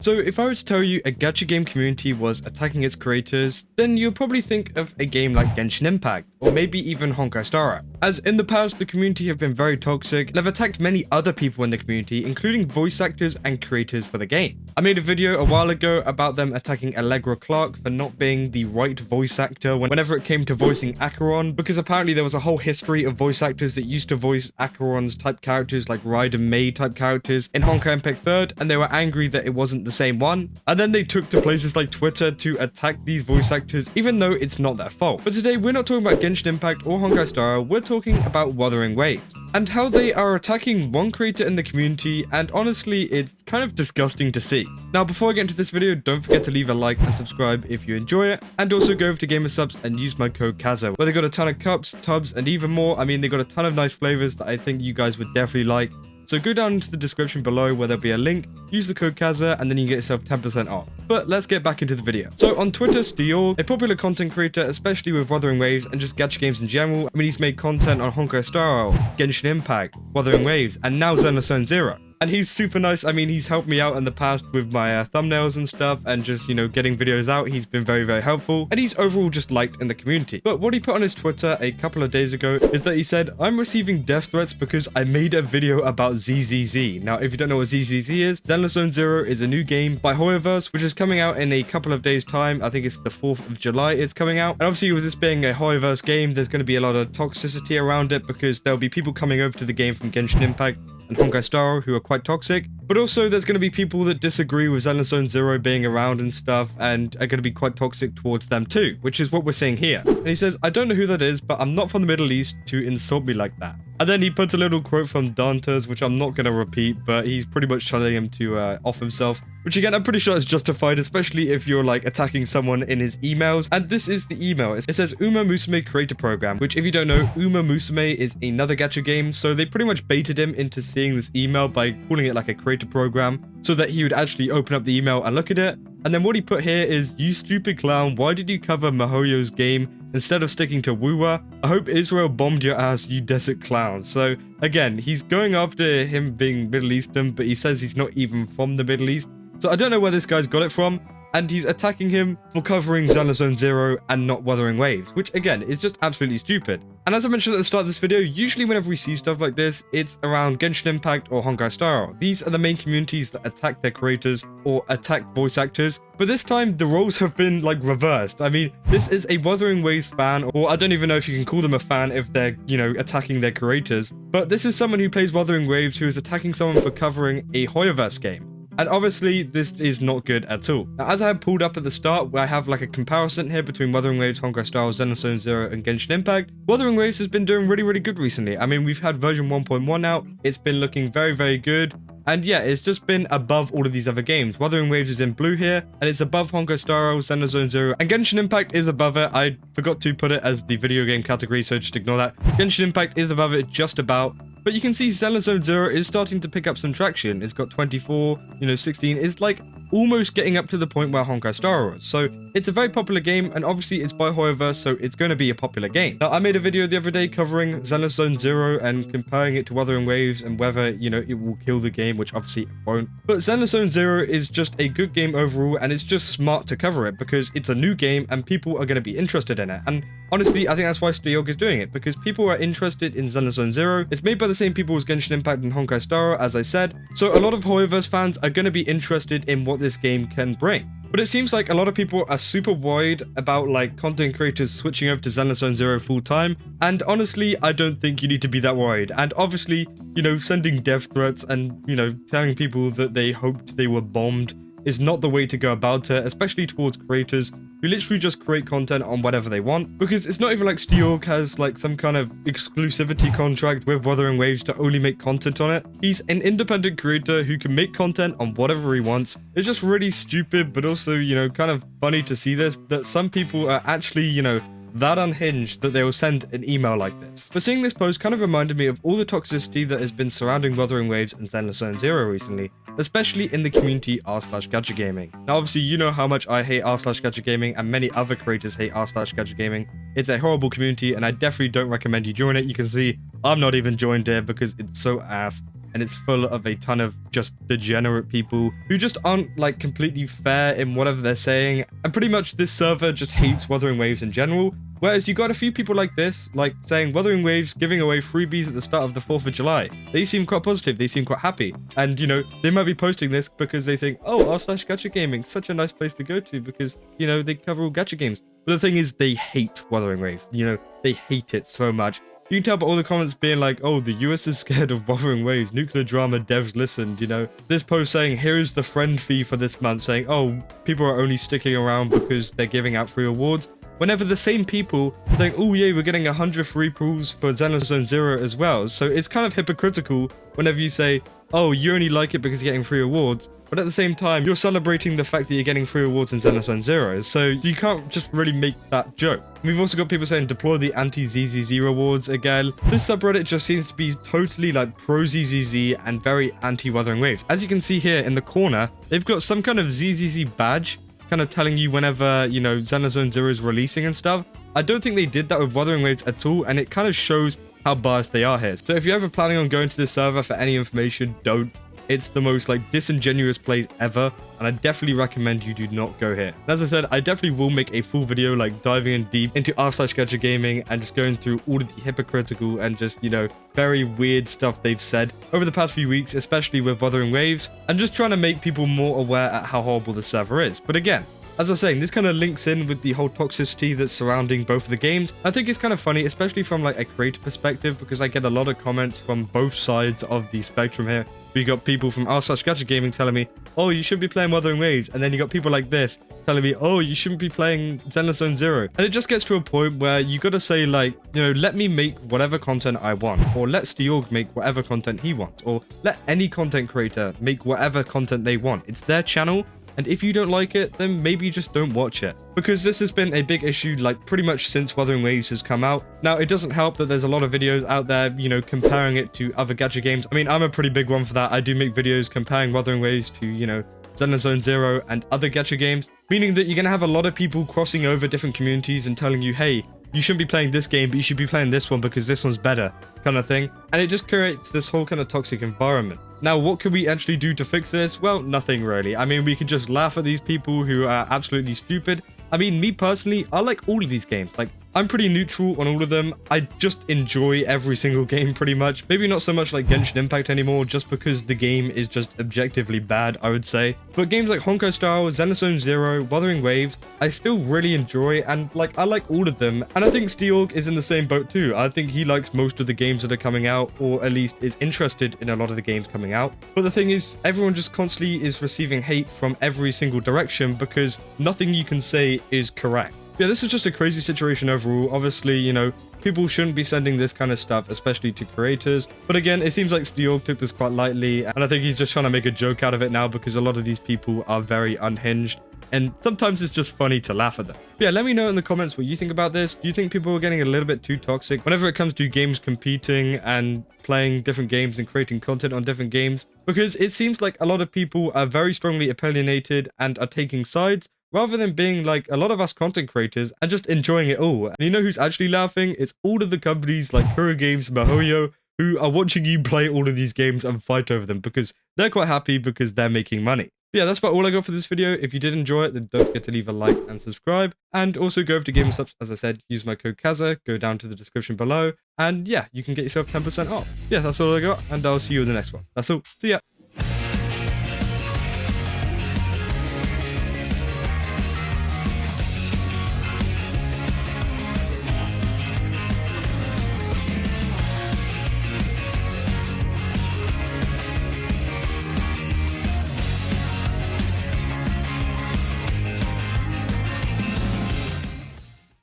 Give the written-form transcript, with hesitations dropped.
So if I were to tell you a gacha game community was attacking its creators, then you'll probably think of a game like Genshin Impact, or maybe even Honkai Star Rail. As in the past, the community have been very toxic and have attacked many other people in the community, including voice actors and creators for the game. I made a video a while ago about them attacking Allegra Clark for not being the right voice actor whenever it came to voicing Acheron, because apparently there was a whole history of voice actors that used to voice Acheron's type characters like Raiden May type characters in Honkai Impact 3rd, and they were angry that it wasn't the same one, and then they took to places like Twitter to attack these voice actors even though it's not their fault. But today we're not talking about Genshin Impact or Honkai Star Rail, we're talking about Wuthering Waves and how they are attacking one creator in the community, and honestly it's kind of disgusting to see. Now before I get into this video, don't forget to leave a like and subscribe if you enjoy it, and also go over to Gamersubs and use my code KAZA, where they got a ton of cups, tubs, and even more. I mean, they got a ton of nice flavors that I think you guys would definitely like. So go down into the description below where there'll be a link, use the code KAZA, and then you can get yourself 10% off. But let's get back into the video. So on Twitter, Stioorg, a popular content creator, especially with Wuthering Waves and just gacha games in general. I mean, he's made content on Honkai Star Rail, Genshin Impact, Wuthering Waves, and now Xenophon Zero. And he's super nice. I mean, he's helped me out in the past with my thumbnails and stuff, and just, you know, getting videos out. He's been very, very helpful, and he's overall just liked in the community. But what he put on his Twitter a couple of days ago is that he said, "I'm receiving death threats because I made a video about ZZZ." Now, if you don't know what ZZZ is, Xenophon Zero is a new game by Hoyoverse, which is coming out in a couple of days' time. I think it's the 4th of July it's coming out. And obviously, with this being a Hoyoverse game, there's going to be a lot of toxicity around it, because there'll be people coming over to the game from Genshin Impact and Honkai Star Rail who are quite toxic, but also there's going to be people that disagree with Xenophon Zero being around and stuff, and are going to be quite toxic towards them too, which is what we're seeing here. And he says, "I don't know who that is, but I'm not from the Middle East to insult me like that." And then he puts a little quote from Dantes, which I'm not going to repeat, but he's pretty much telling him to off himself, which again, I'm pretty sure is justified, especially if you're like attacking someone in his emails. And this is the email. It says Uma Musume Creator Program, which if you don't know, Uma Musume is another gacha game. So they pretty much baited him into seeing this email by calling it like a creator program, so that he would actually open up the email and look at it. And then what he put here is, "You stupid clown, why did you cover Mihoyo's game instead of sticking to wuwa? I hope Israel bombed your ass, you desert clown." So again, he's going after him being Middle Eastern, but he says he's not even from the Middle East. So I don't know where this guy's got it from, and he's attacking him for covering Xenophon Zero and not Wuthering Waves, which again is just absolutely stupid. And as I mentioned at the start of this video, usually whenever we see stuff like this, it's around Genshin Impact or Honkai Star Rail. These are the main communities that attack their creators or attack voice actors, but this time the roles have been like reversed. I mean, this is a Wuthering Waves fan, or I don't even know if you can call them a fan if they're, you know, attacking their creators, but this is someone who plays Wuthering Waves who is attacking someone for covering a Hoyoverse game. And obviously, this is not good at all. Now, as I had pulled up at the start, where I have like a comparison here between Wuthering Waves, Honkai Star Rail, Xenophon Zero, and Genshin Impact, Wuthering Waves has been doing really, really good recently. I mean, we've had version 1.1 out. It's been looking very, very good. And yeah, it's just been above all of these other games. Wuthering Waves is in blue here, and it's above Honkai Star Rail, Xenophon Zero, and Genshin Impact is above it. I forgot to put it as the video game category, so just ignore that. Genshin Impact is above it just about. But you can see Xenophon Zero is starting to pick up some traction. It's got 24, 16. It's like almost getting up to the point where Honkai Star Rail was. So it's a very popular game, and obviously it's by Hoyoverse, so it's going to be a popular game. Now, I made a video the other day covering Xenophon Zero and comparing it to Wuthering Waves and whether, it will kill the game, which obviously it won't. But Xenophon Zero is just a good game overall, and it's just smart to cover it because it's a new game and people are going to be interested in it. And honestly, I think that's why Stioorg is doing it, because people are interested in Xenophon Zero. It's made by the same people as Genshin Impact and Honkai Star Rail, as I said. So a lot of Hoyoverse fans are going to be interested in what this game can bring. But it seems like a lot of people are super worried about like content creators switching over to Xenophon Zero full time. And honestly, I don't think you need to be that worried. And obviously, sending death threats and, telling people that they hoped they were bombed is not the way to go about it, especially towards creators who literally just create content on whatever they want. Because it's not even like Stioorg has like some kind of exclusivity contract with Wuthering Waves to only make content on it. He's an independent creator who can make content on whatever he wants. It's just really stupid, but also, kind of funny to see this, that some people are actually, that unhinged that they will send an email like this. But seeing this post kind of reminded me of all the toxicity that has been surrounding Wuthering Waves and Xenophon Zero recently, especially in the community r/GachaGaming. Now obviously you know how much I hate r/GachaGaming, and many other creators hate r/GachaGaming. It's a horrible community, and I definitely don't recommend you join it. You can see I'm not even joined here because it's so ass. and it's full of a ton of just degenerate people who just aren't like completely fair in whatever they're saying, and pretty much this server just hates Wuthering Waves in general. Whereas you got a few people like this, like saying Wuthering Waves giving away freebies at the start of the 4th of July. They seem quite positive, they seem quite happy. And, you know, they might be posting this because they think, oh, r/GachaGaming, such a nice place to go to because, you know, they cover all gacha games. But the thing is, they hate Wuthering Waves. You know, they hate it so much. You can tell by all the comments being like, oh, the US is scared of Wuthering Waves, nuclear drama, devs listened, you know. This post saying, here's the friend fee for this month, saying, oh, people are only sticking around because they're giving out free awards. Whenever the same people saying, oh yeah, we're getting 100 free pulls for Xenozone Zero as well. So it's kind of hypocritical whenever you say, oh, you only like it because you're getting free awards. But at the same time, you're celebrating the fact that you're getting free awards in Xenozone Zero. So you can't just really make that joke. We've also got people saying deploy the anti-ZZZ rewards again. This subreddit just seems to be totally like pro-ZZZ and very anti-Wuthering Waves. As you can see here in the corner, they've got some kind of ZZZ badge kind of telling you whenever, you know, Xenozone Zero is releasing and stuff. I don't think they did that with Wuthering Waves at all, and it kind of shows how biased they are here. So if you're ever planning on going to this server for any information, don't. It's the most like disingenuous place ever, and I definitely recommend you do not go here. And as I said, I definitely will make a full video like diving in deep into r/GachaGaming and just going through all of the hypocritical and just, you know, very weird stuff they've said over the past few weeks, especially with Wuthering Waves, and just trying to make people more aware at how horrible the server is. But again, as I was saying, this kind of links in with the whole toxicity that's surrounding both of the games. I think it's kind of funny, especially from like a creator perspective, because I get a lot of comments from both sides of the spectrum here. We got people from r/GachaGaming telling me, oh, you should be playing Wuthering Waves. And then you got people like this telling me, oh, you shouldn't be playing Xenozone Zero. And it just gets to a point where you got to say like, you know, let me make whatever content I want, or let Stioorg make whatever content he wants, or let any content creator make whatever content they want. It's their channel. And if you don't like it, then maybe you just don't watch it. Because this has been a big issue, like pretty much since Wuthering Waves has come out. Now, it doesn't help that there's a lot of videos out there, you know, comparing it to other gacha games. I mean, I'm a pretty big one for that. I do make videos comparing Wuthering Waves to, you know, Xenozone Zero and other gacha games. Meaning that you're going to have a lot of people crossing over different communities and telling you, hey, you shouldn't be playing this game, but you should be playing this one because this one's better, kind of thing. And it just creates this whole kind of toxic environment. Now, what can we actually do to fix this? Well, nothing really. I mean, we can just laugh at these people who are absolutely stupid. I mean, me personally, I like all of these games. Like, I'm pretty neutral on all of them. I just enjoy every single game pretty much. Maybe not so much like Genshin Impact anymore, just because the game is just objectively bad, I would say. But games like Honkai Star, Xenozone Zero, Wuthering Waves, I still really enjoy, and like I like all of them. And I think Stioorg is in the same boat too. I think he likes most of the games that are coming out, or at least is interested in a lot of the games coming out. But the thing is, everyone just constantly is receiving hate from every single direction because nothing you can say is correct. Yeah, this is just a crazy situation overall. Obviously, you know, people shouldn't be sending this kind of stuff, especially to creators. But again, it seems like Stioorg took this quite lightly, and I think he's just trying to make a joke out of it now because a lot of these people are very unhinged. And sometimes it's just funny to laugh at them. But yeah, let me know in the comments what you think about this. Do you think people are getting a little bit too toxic whenever it comes to games competing and playing different games and creating content on different games? Because it seems like a lot of people are very strongly opinionated and are taking sides, rather than being like a lot of us content creators and just enjoying it all. And you know who's actually laughing? It's all of the companies like Kuro Games, MiHoYo, who are watching you play all of these games and fight over them because they're quite happy because they're making money. But yeah, that's about all I got for this video. If you did enjoy it, then don't forget to leave a like and subscribe. And also go over to GamerSubs, as I said, use my code KAZA, go down to the description below. And yeah, you can get yourself 10% off. Yeah, that's all I got, and I'll see you in the next one. That's all. See ya.